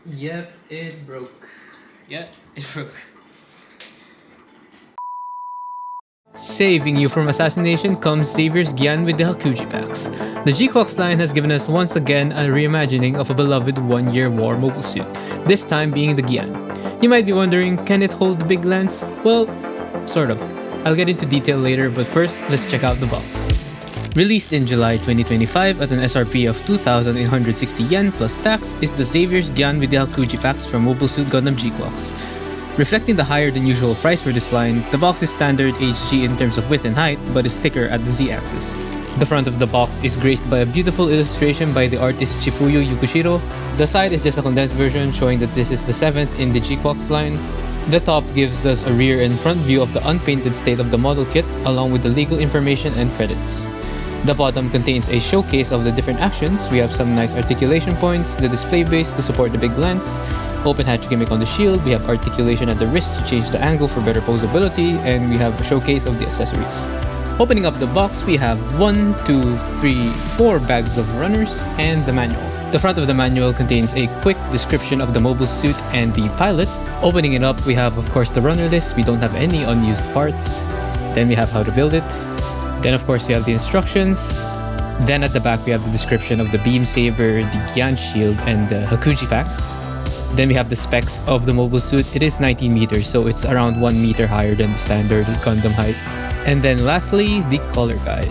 Yep, it broke. Yeah, it broke. Saving you from assassination comes Xavier's Gyan with the Hakuji-Packs. The Gquuuuux line has given us once again a reimagining of a beloved one-year war mobile suit, this time being the Gyan. You might be wondering, can it hold the big lens? Well, sort of. I'll get into detail later, but first, let's check out the box. Released in July 2025 at an SRP of 2,860 yen plus tax is the Xavier's Gyan with the Hakuji-Packs from Mobile Suit Gundam Gquuuuux. Reflecting the higher than usual price for this line, the box is standard HG in terms of width and height, but is thicker at the Z-axis. The front of the box is graced by a beautiful illustration by the artist Chifuyu Yukushiro. The side is just a condensed version showing that this is the 7th in the Gquuuuux line. The top gives us a rear and front view of the unpainted state of the model kit, along with the legal information and credits. The bottom contains a showcase of the different actions. We have some nice articulation points, the display base to support the big lens, open hatch gimmick on the shield, we have articulation at the wrist to change the angle for better posability, and we have a showcase of the accessories. Opening up the box, we have 1, 2, 3, 4 bags of runners and the manual. The front of the manual contains a quick description of the mobile suit and the pilot. Opening it up, we have of course the runner list. We don't have any unused parts. Then we have how to build it. Then of course we have the instructions. Then at the back we have the description of the beam saber, the Gyan shield, and the Hakuji-Packs. Then we have the specs of the mobile suit. It is 19 meters, so it's around 1 meter higher than the standard Gundam height. And then lastly, the color guide.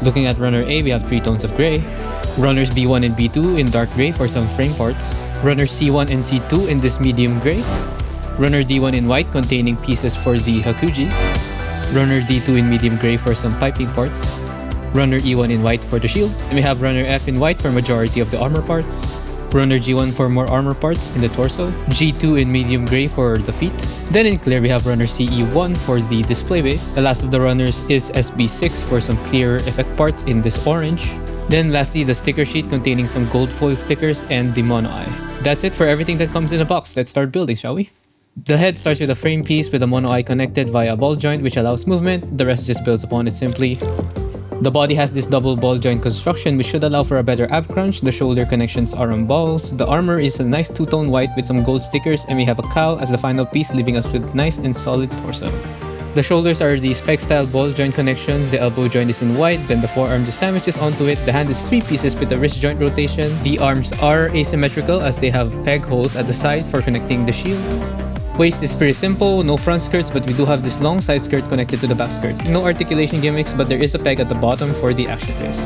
Looking at runner A, we have 3 tones of gray. Runners B1 and B2 in dark gray for some frame parts. Runner C1 and C2 in this medium gray. Runner D1 in white containing pieces for the Hakuji. Runner D2 in medium gray for some piping parts. Runner E1 in white for the shield. And we have Runner F in white for majority of the armor parts. Runner G1 for more armor parts in the torso. G2 in medium gray for the feet. Then in clear we have Runner CE1 for the display base. The last of the runners is SB6 for some clearer effect parts in this orange. Then lastly, the sticker sheet containing some gold foil stickers and the mono eye. That's it for everything that comes in the box. Let's start building, shall we? The head starts with a frame piece with a mono eye connected via a ball joint which allows movement. The rest just builds upon it simply. The body has this double ball joint construction which should allow for a better ab crunch. The shoulder connections are on balls. The armor is a nice two-tone white with some gold stickers, and we have a cowl as the final piece, leaving us with nice and solid torso. The shoulders are the spec style ball joint connections. The elbow joint is in white, then the forearm just sandwiches onto it. The hand is 3 pieces with the wrist joint rotation. The arms are asymmetrical as they have peg holes at the side for connecting the shield. Waist is pretty simple, no front skirts, but we do have this long side skirt connected to the back skirt. No articulation gimmicks, but there is a peg at the bottom for the action base.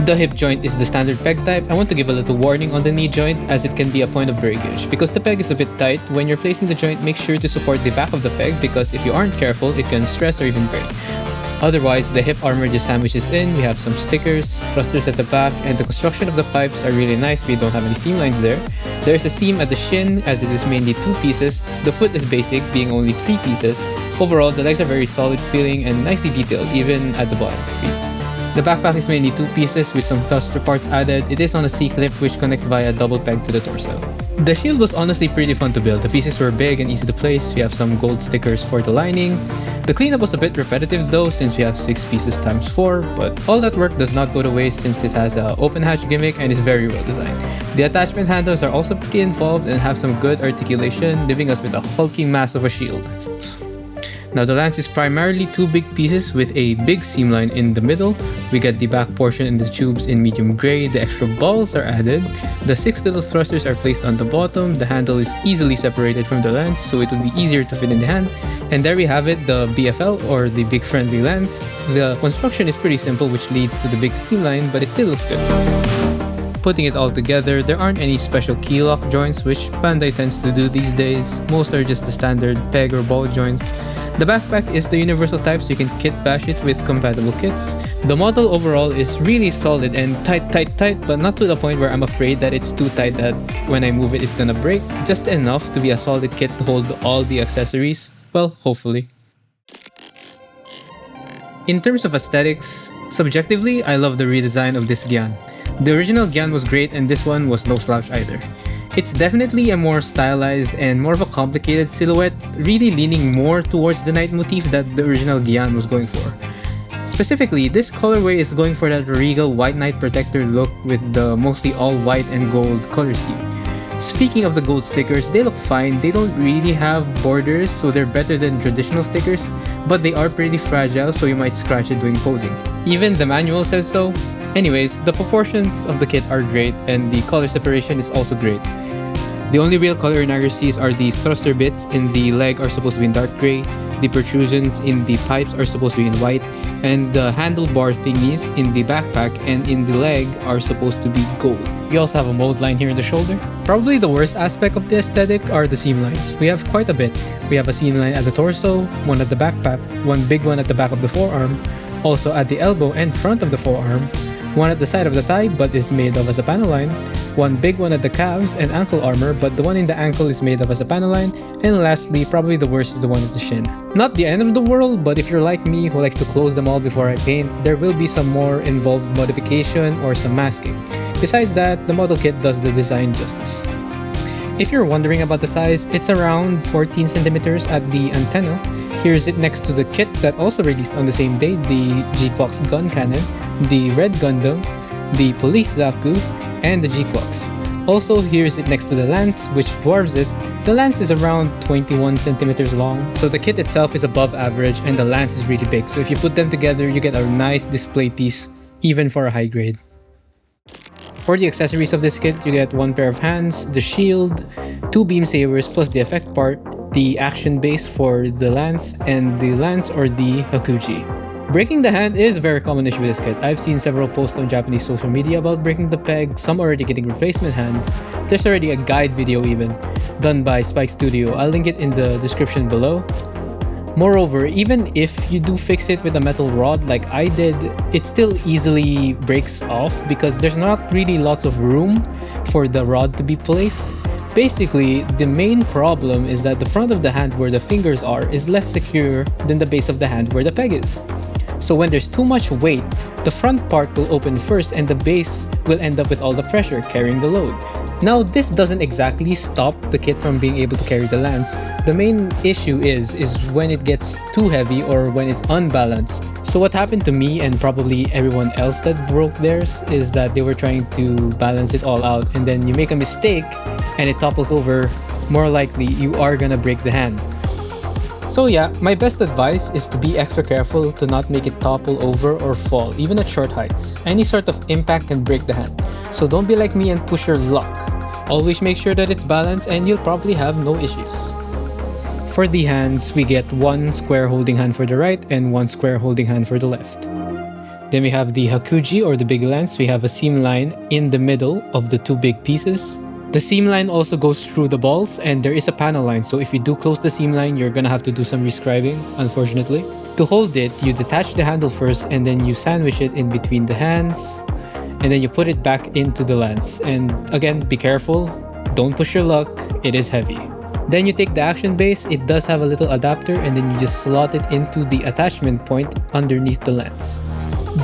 The hip joint is the standard peg type. I want to give a little warning on the knee joint as it can be a point of breakage. Because the peg is a bit tight, when you're placing the joint, make sure to support the back of the peg because if you aren't careful, it can stress or even break. Otherwise, the hip armor just sandwiches in. We have some stickers, thrusters at the back, and the construction of the pipes are really nice. We don't have any seam lines there. There's a seam at the shin as it is mainly 2 pieces. The foot is basic, being only 3 pieces. Overall, the legs are very solid feeling and nicely detailed, even at the bottom of the feet. The backpack is mainly 2 pieces with some thruster parts added. It is on a C-clip which connects via a double peg to the torso. The shield was honestly pretty fun to build. The pieces were big and easy to place. We have some gold stickers for the lining. The cleanup was a bit repetitive though since we have 6 pieces times 4, but all that work does not go to waste since it has an open hatch gimmick and is very well designed. The attachment handles are also pretty involved and have some good articulation, leaving us with a hulking mass of a shield. Now the lance is primarily 2 big pieces with a big seam line in the middle. We get the back portion and the tubes in medium gray. The extra balls are added. The 6 little thrusters are placed on the bottom. The handle is easily separated from the lance, so it will be easier to fit in the hand. And there we have it, the BFL or the Big Friendly Lance. The construction is pretty simple, which leads to the big seam line, but it still looks good. Putting it all together, there aren't any special key lock joints, which Bandai tends to do these days. Most are just the standard peg or ball joints. The backpack is the universal type, so you can kit bash it with compatible kits. The model overall is really solid and tight, but not to the point where I'm afraid that it's too tight that when I move it, it's gonna break. Just enough to be a solid kit to hold all the accessories. Well, hopefully. In terms of aesthetics, subjectively, I love the redesign of this Gyan. The original Gyan was great and this one was no slouch either. It's definitely a more stylized and more of a complicated silhouette, really leaning more towards the knight motif that the original Gyan was going for. Specifically, this colorway is going for that regal white knight protector look with the mostly all white and gold color scheme. Speaking of the gold stickers, they look fine. They don't really have borders, so they're better than traditional stickers, but they are pretty fragile, so you might scratch it doing posing. Even the manual says so. Anyways, the proportions of the kit are great, and the color separation is also great. The only real color inaccuracies are these thruster bits in the leg are supposed to be in dark gray, the protrusions in the pipes are supposed to be in white, and the handlebar thingies in the backpack and in the leg are supposed to be gold. We also have a mold line here in the shoulder. Probably the worst aspect of the aesthetic are the seam lines. We have quite a bit. We have a seam line at the torso, one at the backpack, one big one at the back of the forearm, also at the elbow and front of the forearm, one at the side of the thigh but is made of as a panel line, one big one at the calves and ankle armor but the one in the ankle is made of as a panel line, and lastly, probably the worst is the one at the shin. Not the end of the world, but if you're like me who likes to close them all before I paint, there will be some more involved modification or some masking. Besides that, the model kit does the design justice. If you're wondering about the size, it's around 14 centimeters at the antenna. Here's it next to the kit that also released on the same day, the Gquuuuuux gun cannon, the red Gundam, the police Zaku, and the Gquuuuuux. Also, here's it next to the lance, which dwarfs it. The lance is around 21 centimeters long, so the kit itself is above average and the lance is really big, so if you put them together, you get a nice display piece, even for a high grade. For the accessories of this kit, you get one pair of hands, the shield, two beam sabers plus the effect part, the action base for the lance, and the lance or the Hakuji. Breaking the hand is a very common issue with this kit. I've seen several posts on Japanese social media about breaking the peg, some already getting replacement hands. There's already a guide video even, done by Spike Studio. I'll link it in the description below. Moreover, even if you do fix it with a metal rod like I did, it still easily breaks off because there's not really lots of room for the rod to be placed. Basically, the main problem is that the front of the hand where the fingers are is less secure than the base of the hand where the peg is. So when there's too much weight, the front part will open first and the base will end up with all the pressure carrying the load. Now, this doesn't exactly stop the kit from being able to carry the lance. The main issue is when it gets too heavy or when it's unbalanced. So what happened to me and probably everyone else that broke theirs is that they were trying to balance it all out, and then you make a mistake and it topples over, more likely you are gonna break the hand. So yeah, my best advice is to be extra careful to not make it topple over or fall, even at short heights. Any sort of impact can break the hand, so don't be like me and push your luck. Always make sure that it's balanced and you'll probably have no issues. For the hands, we get one square holding hand for the right and one square holding hand for the left. Then we have the Hakuji or the big lance. We have a seam line in the middle of the two big pieces. The seam line also goes through the balls and there is a panel line, so if you do close the seam line, you're gonna have to do some rescribing, unfortunately. To hold it, you detach the handle first and then you sandwich it in between the hands and then you put it back into the lance. And again, be careful, don't push your luck, it is heavy. Then you take the action base, it does have a little adapter, and then you just slot it into the attachment point underneath the lance.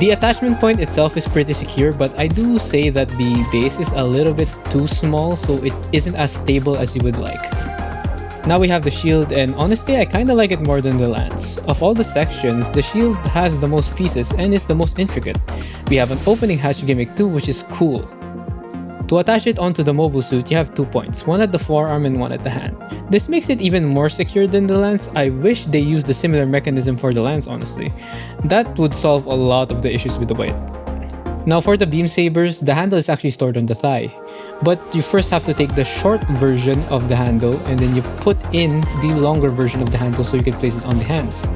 The attachment point itself is pretty secure, but I do say that the base is a little bit too small, so it isn't as stable as you would like. Now we have the shield, and honestly I kinda like it more than the lance. Of all the sections, the shield has the most pieces and is the most intricate. We have an opening hatch gimmick too, which is cool. To attach it onto the mobile suit, you have 2 points, one at the forearm and one at the hand. This makes it even more secure than the lance. I wish they used a similar mechanism for the lance, honestly. That would solve a lot of the issues with the weight. Now for the beam sabers, the handle is actually stored on the thigh. But you first have to take the short version of the handle and then you put in the longer version of the handle so you can place it on the hands.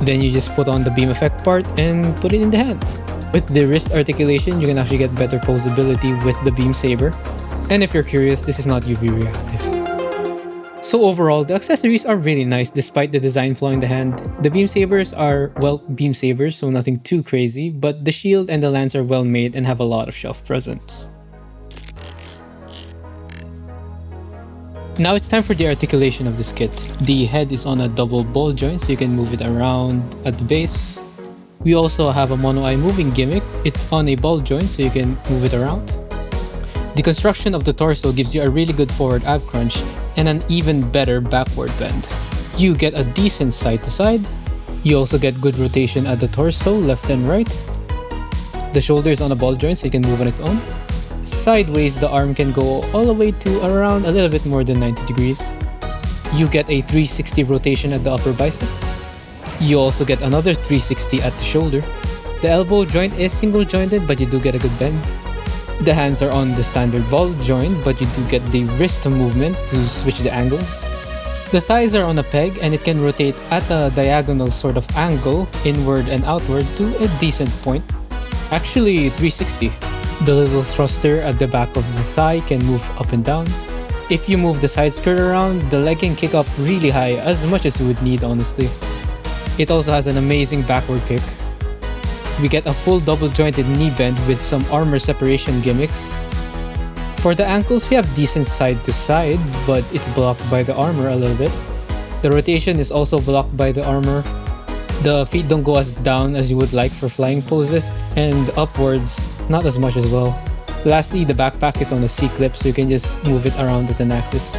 Then you just put on the beam effect part and put it in the hand. With the wrist articulation, you can actually get better posability with the beam saber. And if you're curious, this is not UV reactive. So overall, the accessories are really nice despite the design flaw in the hand. The beam sabers are, well, beam sabers, so nothing too crazy, but the shield and the lance are well made and have a lot of shelf presence. Now it's time for the articulation of this kit. The head is on a double ball joint, so you can move it around at the base. We also have a mono eye moving gimmick. It's on a ball joint, so you can move it around. The construction of the torso gives you a really good forward ab crunch and an even better backward bend. You get a decent side to side. You also get good rotation at the torso, left and right. The shoulder is on a ball joint, so you can move on its own. Sideways, the arm can go all the way to around a little bit more than 90 degrees. You get a 360 rotation at the upper bicep. You also get another 360 at the shoulder. The elbow joint is single jointed, but you do get a good bend. The hands are on the standard ball joint, but you do get the wrist movement to switch the angles. The thighs are on a peg, and it can rotate at a diagonal sort of angle, inward and outward, to a decent point. Actually, 360. The little thruster at the back of the thigh can move up and down. If you move the side skirt around, the leg can kick up really high, as much as you would need, honestly. It also has an amazing backward kick. We get a full double jointed knee bend with some armor separation gimmicks. For the ankles, we have decent side to side, but it's blocked by the armor a little bit. The rotation is also blocked by the armor. The feet don't go as down as you would like for flying poses, and upwards, not as much as well. Lastly, the backpack is on a C-clip, so you can just move it around at an axis.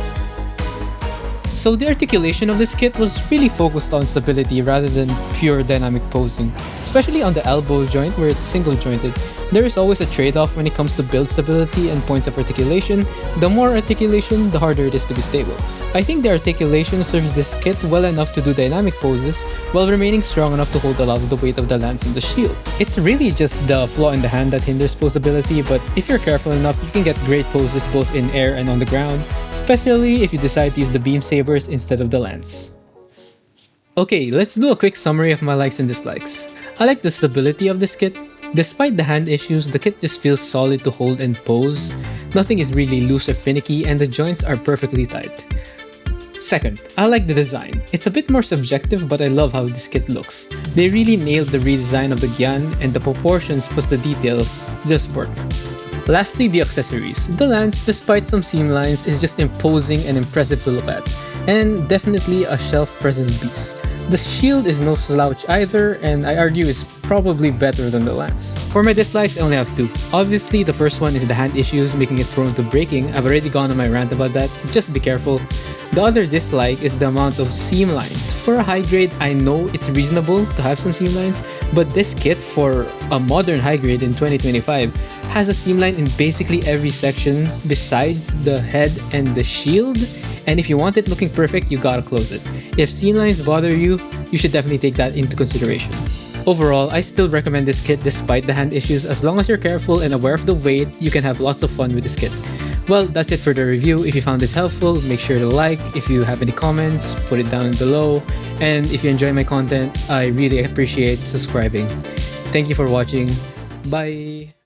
So the articulation of this kit was really focused on stability rather than pure dynamic posing, especially on the elbow joint where it's single jointed. There is always a trade-off when it comes to build stability and points of articulation. The more articulation, the harder it is to be stable. I think the articulation serves this kit well enough to do dynamic poses, while remaining strong enough to hold a lot of the weight of the lance on the shield. It's really just the flaw in the hand that hinders posability, but if you're careful enough, you can get great poses both in air and on the ground, especially if you decide to use the beam sabers instead of the lance. Okay, let's do a quick summary of my likes and dislikes. I like the stability of this kit. Despite the hand issues, the kit just feels solid to hold and pose. Nothing is really loose or finicky, and the joints are perfectly tight. Second, I like the design. It's a bit more subjective, but I love how this kit looks. They really nailed the redesign of the Gyan, and the proportions plus the details just work. Lastly, the accessories. The lance, despite some seam lines, is just imposing and impressive to look at, and definitely a shelf-present piece. The shield is no slouch either, and I argue is probably better than the lance. For my dislikes, I only have two. Obviously, the first one is the hand issues making it prone to breaking. I've already gone on my rant about that, just be careful. The other dislike is the amount of seam lines. For a high grade, I know it's reasonable to have some seam lines, but this kit for a modern high grade in 2025 has a seam line in basically every section besides the head and the shield. And if you want it looking perfect, you gotta close it. If seam lines bother you, you should definitely take that into consideration. Overall, I still recommend this kit despite the hand issues. As long as you're careful and aware of the weight, you can have lots of fun with this kit. Well, that's it for the review. If you found this helpful, make sure to like. If you have any comments, put it down below. And if you enjoy my content, I really appreciate subscribing. Thank you for watching. Bye!